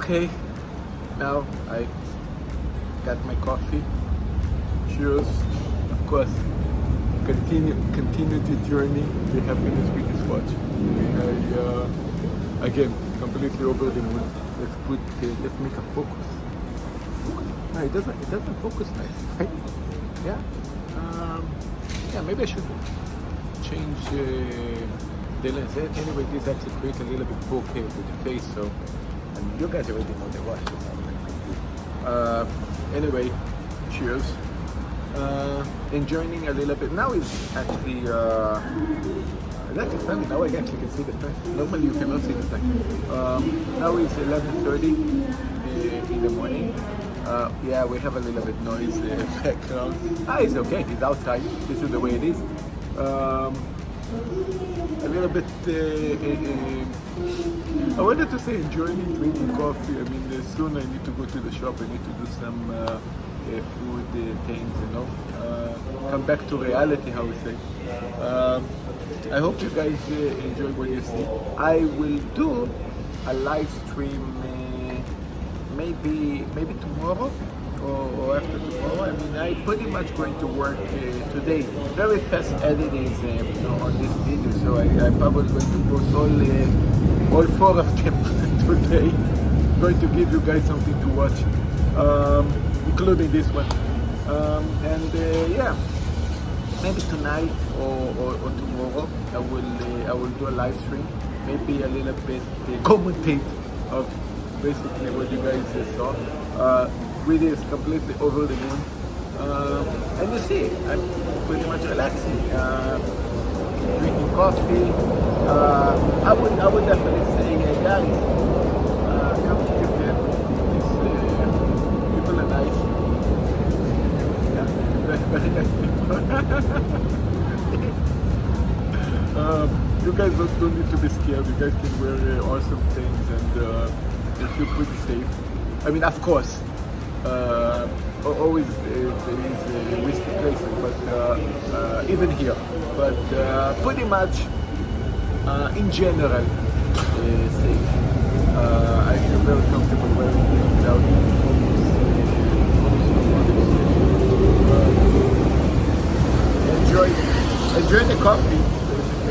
Okay, now I got my coffee. Cheers. Of course, continue the journey, the happiness with this watch. Again, completely over the moon. Let's make a focus. No, it doesn't focus nice, right? Yeah. Yeah, maybe I should change the lens. Anyway, this actually creates a little bit bokeh with the face, so you guys already know the watch. Anyway, cheers. Enjoying a little bit. Now it's actually funny. Now I actually can see the time. Normally you cannot see the time. Now it's 11:30 in the morning. Yeah, we have a little bit noise background. It's okay. It's outside. This is the way it is. A little bit. I wanted to say enjoying drinking coffee. I mean, soon I need to go to the shop. I need to do some food things. Come back to reality, how we say. I hope you guys enjoy what you see. I will do a live stream maybe tomorrow or after tomorrow. I mean, I'm pretty much going to work today. Very fast editing on this video, so I'm probably going to post all 4 of them today. I'm going to give you guys something to watch, including this one. Yeah, maybe tonight or tomorrow I will do a live stream. Maybe a little bit commentate of basically what you guys saw. Really is completely over the moon. And you see, I'm pretty much relaxing, drinking coffee. I would definitely say, guys, come to Japan. People are nice. Yeah, very nice people. You guys don't need to be scared. You guys can wear awesome things and feel pretty safe. I mean, of course, always there is risky places, but even here. But pretty much, in general, safe. I feel very comfortable wearing this without enjoy the coffee.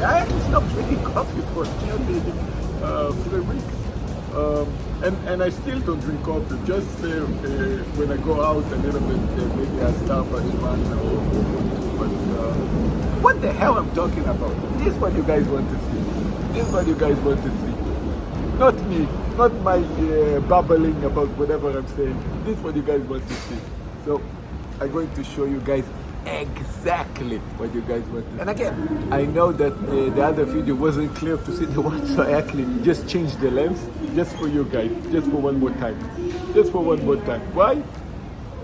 I actually stopped drinking coffee for nearly 3 weeks. And I still don't drink coffee, just when I go out a little bit, maybe a Starbucks one or but what the hell I'm talking about? This is what you guys want to see. This is what you guys want to see. Not me, not my babbling about whatever I'm saying. This is what you guys want to see. So I'm going to show you guys exactly what you guys want to see. And again, I know that the other video wasn't clear to see the watch, so I actually just changed the lens just for you guys, just for one more time. Just for one more time. Why?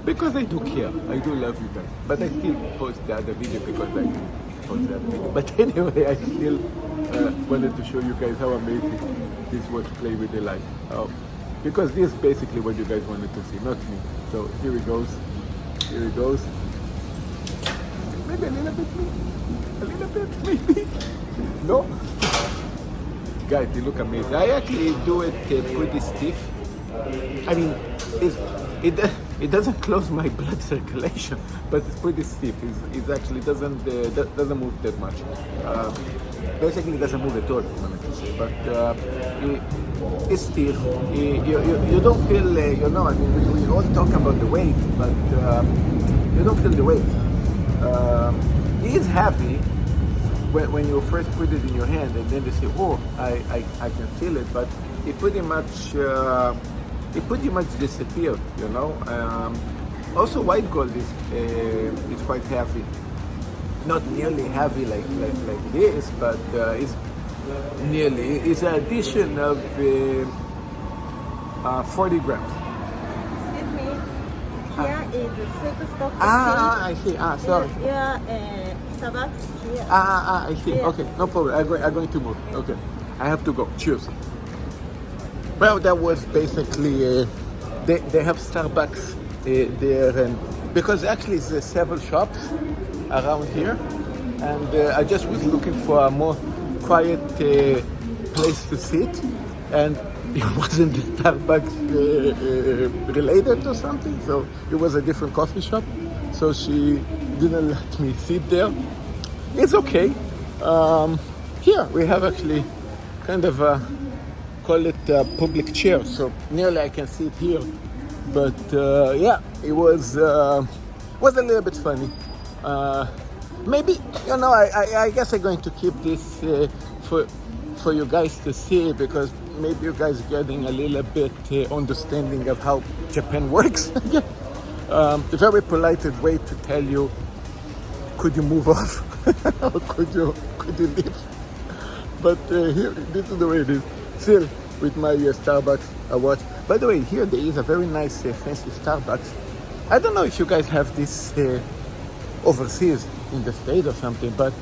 Because I do care. I do love you guys. But I still post the other video because I post the other video. But anyway, I still wanted to show you guys how amazing this watch play with the light. Because this is basically what you guys wanted to see, not me. So here it goes. Here it goes. Maybe a little bit, maybe. No? Guys, they look amazing. I actually do it pretty stiff. I mean, it doesn't close my blood circulation, but it's pretty stiff. It actually doesn't move that much. Basically, it doesn't move at all, I wanted to say. But it's stiff. You don't feel, I mean, we all talk about the weight, but you don't feel the weight. It is heavy when you first put it in your hand, and then you say, "Oh, I can feel it," but it pretty much disappeared. Also, white gold is quite heavy. Not nearly heavy like this, but it's nearly. It's an addition of 40 grams. Here is the superstock. I see. Sorry. Here, Starbucks. Here. I see. Here. Okay, no problem. I'm going to move. Okay, I have to go. Cheers. Well, that was basically. They have Starbucks there, and because actually there's several shops around here, and I just was looking for a more quiet place to sit, and it wasn't the Starbucks related or something, so it was a different coffee shop. So she didn't let me sit there. It's okay. Here we have actually kind of a, call it a public chair, so nearly I can sit here. But yeah, it was a little bit funny. Maybe, you know, I guess I'm going to keep this for you guys to see, because maybe you guys are getting a little bit understanding of how Japan works. A very polite way to tell you, could you move off or could you leave? But here, this is the way it is. Still, with my Starbucks watch. By the way, here there is a very nice fancy Starbucks. I don't know if you guys have this overseas in the States or something, but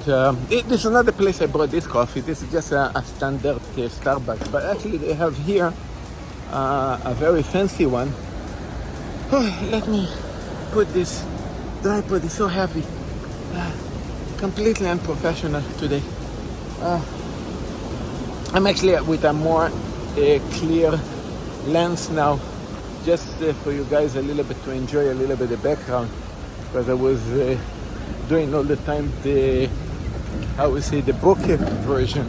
this is another place I bought this coffee. This is just a standard Starbucks, but actually they have here a very fancy one. Oh, let me put this tripod, it's so heavy. Completely unprofessional today. I'm actually with a more clear lens now, just for you guys a little bit to enjoy a little bit of background, because I was doing all the time the, how we say, the bokeh version.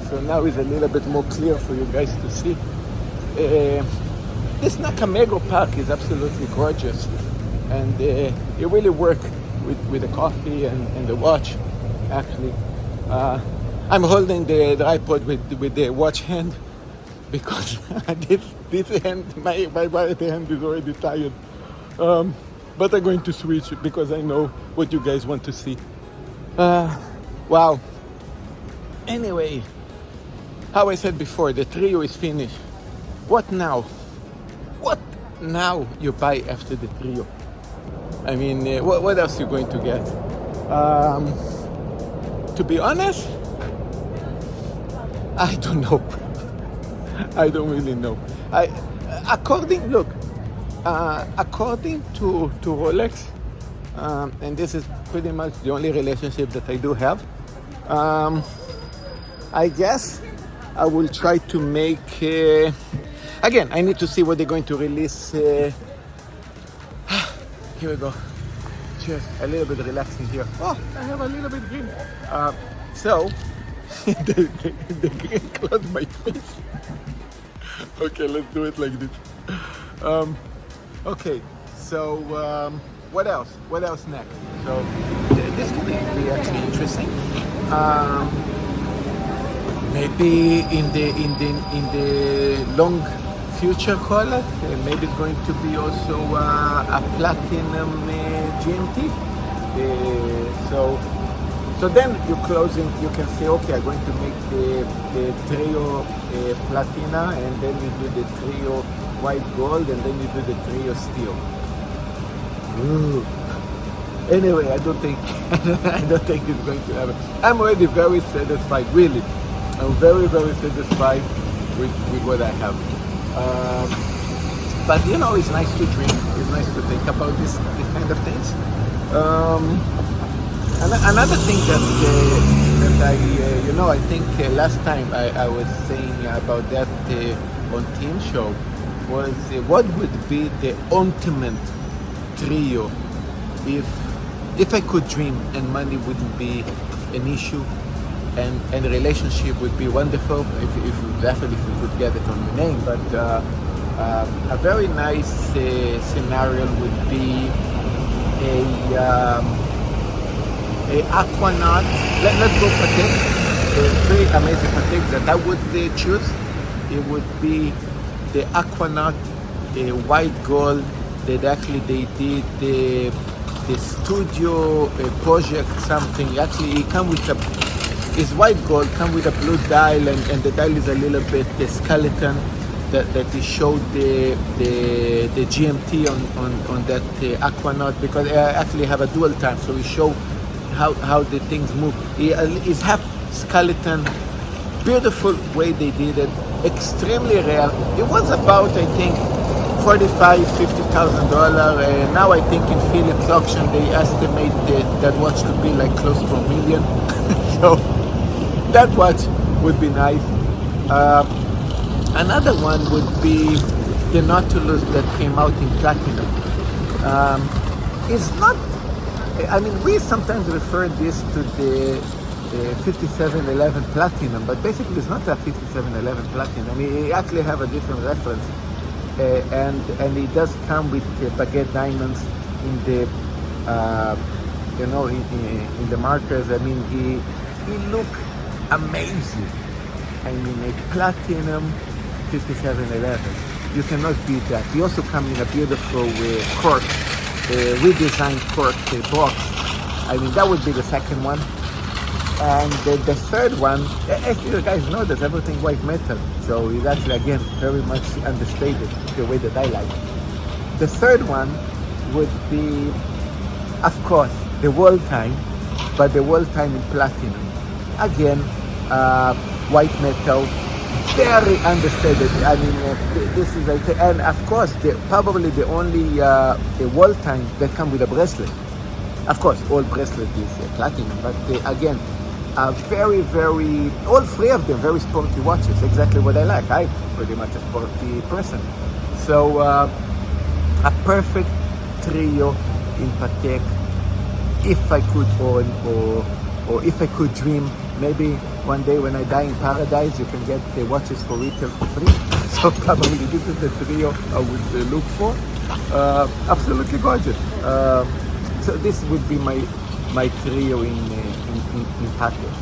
So now it's a little bit more clear for you guys to see. This Nakamego Park is absolutely gorgeous, and it really worked with the coffee and the watch, actually. I'm holding the tripod with the watch hand, because this hand, my right hand is already tired. But I'm going to switch because I know what you guys want to see. Wow. Anyway, how I said before, the trio is finished. What now? What now you buy after the trio? I mean, what else are you going to get? To be honest, I don't know. I don't really know. According to Rolex, and this is pretty much the only relationship that I do have, I guess I will try to make, again, I need to see what they're going to release. Here we go. Cheers. A little bit relaxing here. Oh, I have a little bit green. So, the green closed my face. Okay, let's do it like this. Okay, so what else? What else next? So this could be actually interesting. Maybe in the long future, call it. Maybe it's going to be also a platinum GMT. So then you're closing. You can say, okay, I'm going to make the trio platina, and then you do the trio white gold, and then you do the trio steel. Ooh. Anyway, I don't think it's going to happen. I'm already very satisfied, really. I'm very, very satisfied with what I have. But you know, it's nice to dream. It's nice to think about this kind of things. Another thing that I think last time I was saying about that on Team Show was what would be the ultimate trio if I could dream and money wouldn't be an issue, and the relationship would be wonderful if we could get it on the name. But a very nice scenario would be a Aquanaut. Let's go Patek. Three amazing Pateks that I would choose. It would be the Aquanaut, white gold. That actually they did the studio project something. Actually, it come with it's white gold, come with a blue dial, and the dial is a little bit the skeleton that it showed the GMT on that Aquanaut, because I actually have a dual time, so we show how the things move. It's half skeleton, beautiful way they did it, extremely rare. It was about, I think, $45,000-$50,000. Now I think in Philips auction they estimate that watch to be like close to $1 million. So that watch would be nice. Another one would be the Nautilus that came out in platinum. It's not, I mean, we sometimes refer this to the 5711 Platinum, but basically it's not a 5711 Platinum. I mean, it actually have a different reference. And it does come with baguette diamonds in the, in the markers. I mean, he look amazing. I mean, a Platinum 5711. You cannot beat that. He also come in a beautiful cork, redesigned cork box. I mean, that would be the second one. And the third one, actually you guys know that everything white metal. So it's actually, again, very much understated the way that I like it. The third one would be, of course, the World Time, but the World Time in platinum. Again, white metal, very understated. I mean, this is, and of course, probably the only the World Time that come with a bracelet. Of course, all bracelet is platinum, but again, very, very, all three of them very sporty watches. Exactly what I like. I'm pretty much a sporty person. So a perfect trio in Patek. If I could own, or if I could dream, maybe one day when I die in paradise, you can get the watches for retail for free. So probably this is the trio I would look for. Absolutely gorgeous. So this would be my trio in Patek.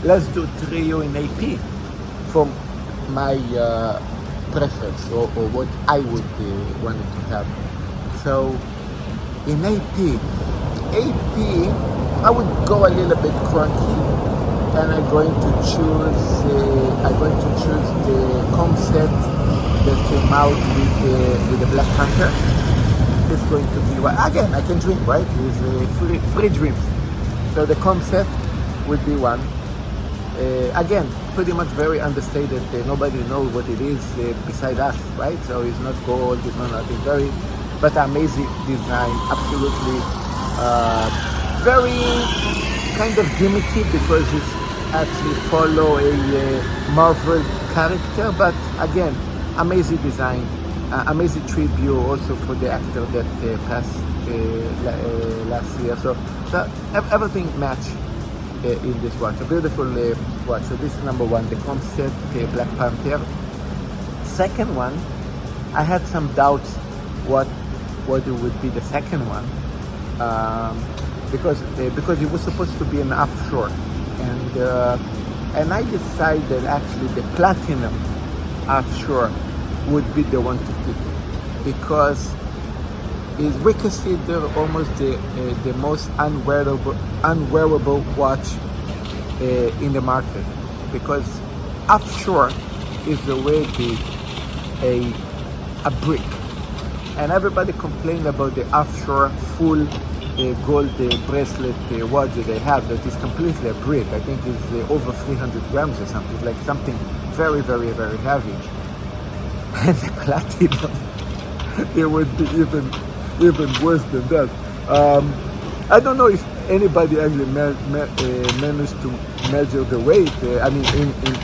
Let's do trio in AP for my preference or what I would wanted to have. So in AP, I would go a little bit cranky, and I'm going to choose the concept that came out with the Black Panther. It's going to be, again, I can dream, right? It's free dreams. So the concept would be one. Again, pretty much very understated. Nobody knows what it is beside us, right? So it's not gold, it's not nothing. Very, but amazing design, absolutely. Very kind of gimmicky because it's actually follow a Marvel character, but again, amazing design. Amazing tribute also for the actor that passed last year. So everything matched in this watch. A beautiful watch. So this is number one, the concept, Black Panther. Second one, I had some doubts what it would be the second one, because it was supposed to be an offshore, and I decided actually the platinum offshore would be the one to pick, because it's reconsidered almost the most unwearable watch in the market, because offshore is already a brick, and everybody complained about the offshore full gold bracelet watch that they have that is completely a brick. I think it's over 300 grams or something. It's like something very, very, very heavy. And the platinum, it would be even worse than that. I don't know if anybody actually managed to measure the weight. I mean,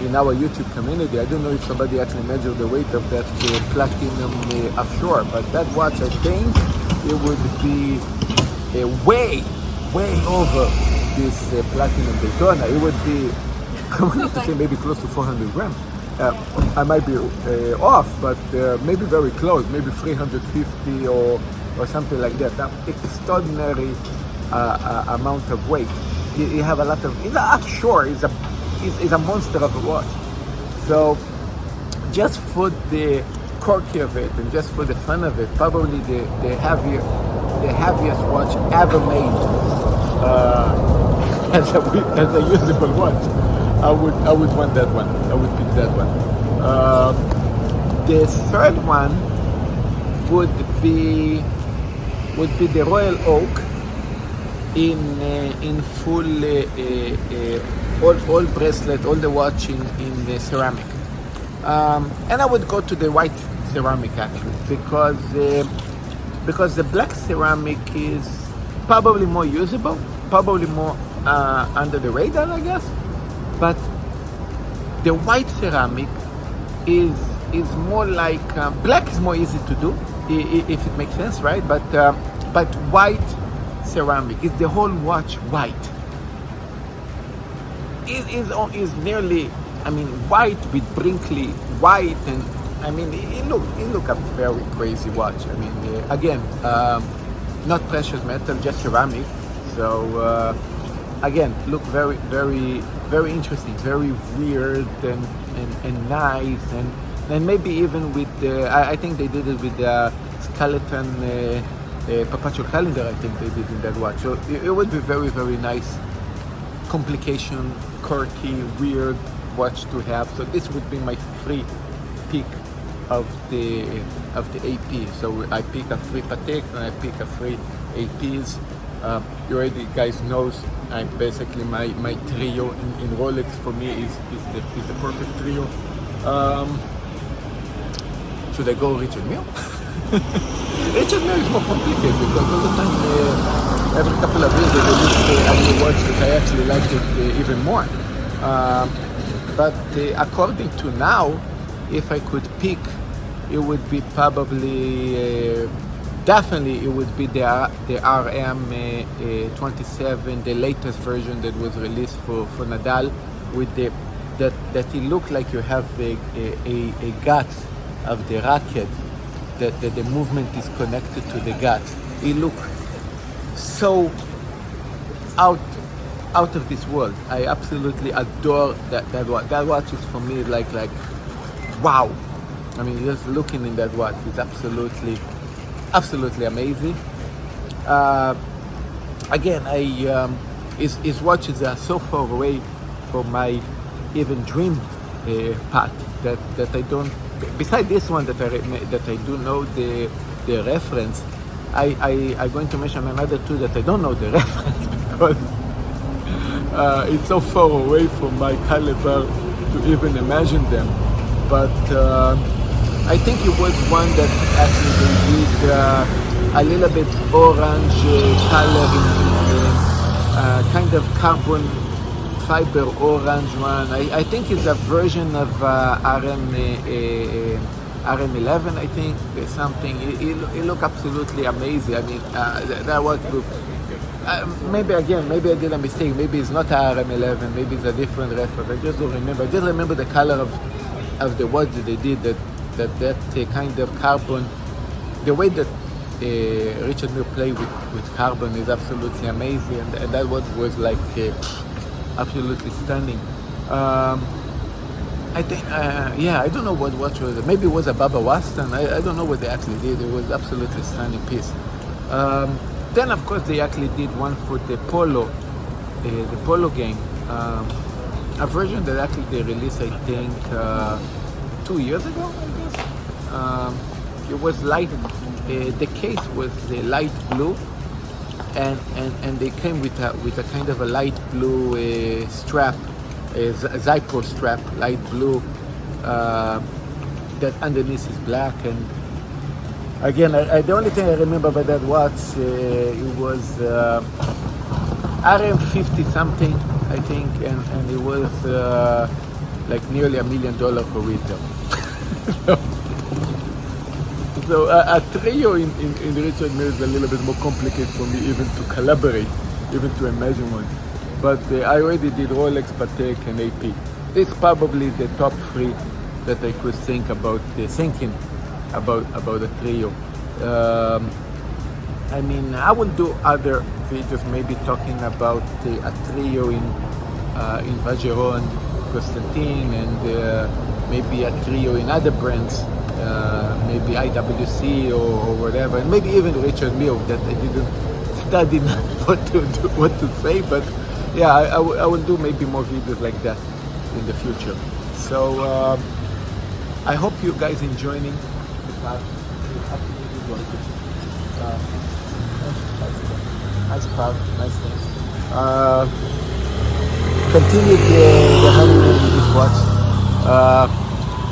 in our YouTube community, I don't know if somebody actually measured the weight of that platinum offshore. But that watch, I think, it would be way over this platinum Daytona. It would be, I wanted to say maybe close to 400 grams. I might be off, but maybe very close, maybe 350 or something like that. Extraordinary amount of weight. You have a lot of, it's offshore, it's a monster of a watch. So just for the quirky of it and just for the fun of it, probably the heaviest watch ever made as a usable watch. I would want that one. I would pick that one. The third one would be the Royal Oak in full all bracelet, all the watch in the ceramic. And I would go to the white ceramic actually, because the black ceramic is probably more usable, probably more under the radar, I guess. But the white ceramic is more like black is more easy to do if it makes sense, right? But white ceramic is the whole watch white. Is nearly, I mean, white with Brinkley white, and I mean it look a very crazy watch. I mean, again, not precious metal, just ceramic. So again, look very interesting, very weird and nice, and maybe even with the, I think they did it with the skeleton perpetual calendar. I think they did in that watch. So it would be very nice complication, quirky, weird watch to have. So this would be my free pick of the AP. So I pick a free Patek and I pick a free APs. You already guys knows I'm basically my trio in Rolex for me is the perfect trio. Should I go Richard Mille? Richard Mille is more complicated because all the time, every couple of years they release a new watch that I actually like it even more. But according to now, if I could pick, it would be probably definitely it would be the RM 27, the latest version that was released for Nadal, with that it looked like you have a guts of the racket, that the movement is connected to the guts. It looked so out of this world. I absolutely adore that watch. That watch is for me like wow. I mean, just looking in that watch is absolutely amazing. Again, his watches are so far away from my even dream path that I don't. Besides this one that I do know the reference, I'm going to mention another two that I don't know the reference because it's so far away from my caliber to even imagine them. But I think it was one that actually they did a little bit orange color in kind of carbon fiber orange one. I think it's a version of RM11, I think, something. It looked absolutely amazing. I mean, that was look. Maybe I did a mistake. Maybe it's not RM11. Maybe it's a different reference. I just don't remember. I just remember the color of the watch that they did. That kind of carbon. The way that Richard Mille played with carbon is absolutely amazing, and that watch was like absolutely stunning. I think, I don't know what watch was it. Maybe it was a Baba Waston. I don't know what they actually did. It was absolutely stunning piece. Then, of course, they actually did one for the polo game. A version that actually they released, I think, 2 years ago, I guess. It was light. The case was the light blue, and they came with a kind of a light blue strap. A Zypro strap, light blue, that underneath is black. And again, the only thing I remember about that watch, it was RM50 something, I think, and it was like nearly $1 million for retail. So a trio in Richard Mille is a little bit more complicated for me even to collaborate, even to imagine one. But I already did Rolex, Patek, and AP. It's probably the top three that I could think about thinking about a trio. I mean, I will do other videos, maybe talking about a trio in Vacheron, Constantin, and maybe a trio in other brands, maybe IWC or whatever, and maybe even Richard Mille that I didn't study what to say, but. Yeah, I will do maybe more videos like that in the future. So I hope you guys enjoying the class. Nice crowd, nice things. Continue the honeymoon with this watch.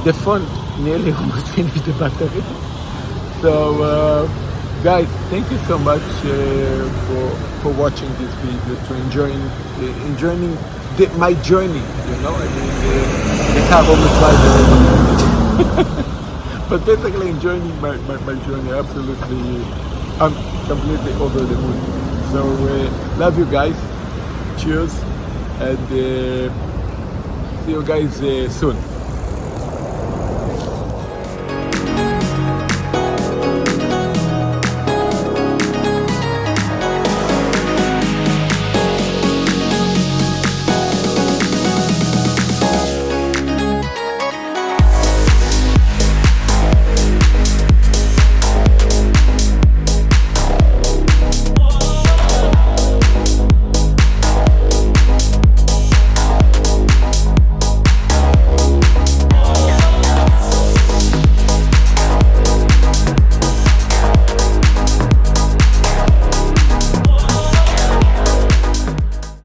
The phone nearly almost finished the battery. So guys, thank you so much for watching this video, to enjoying my journey. You know, I mean, the car almost died. But basically enjoying my journey. Absolutely, I'm completely over the moon. So love you guys. Cheers, and see you guys soon.